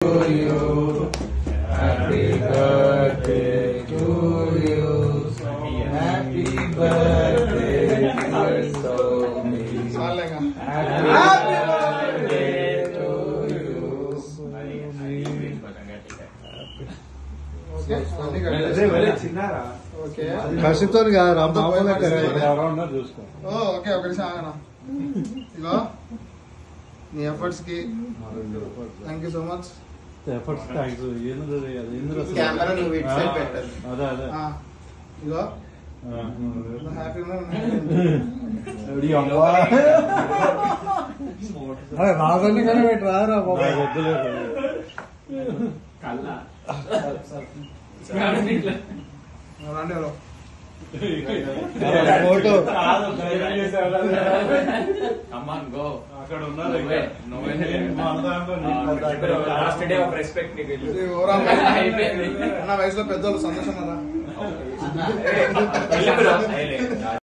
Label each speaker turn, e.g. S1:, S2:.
S1: you. Happy birthday to you. Happy birthday, dear Somi. Happy birthday to you.
S2: హర్షితో రామ్తో
S3: చూసుకో.
S2: Okay ఒక నిమిషం ఆగనా. ఇగో నీ efforts కి thank you so much.
S3: Efforts thanks.
S1: Camera నువ్వు ఇటు side పెట్టాలి.
S3: అదే
S2: ఇగో హ్యాపీగా రాజన్ని కానీ పెట్టి రారా బాబా. రండి ఎవరో ఫోటో
S3: అక్కడ
S2: వయసులో పెద్దోళ్ళు సంతోషం కదా.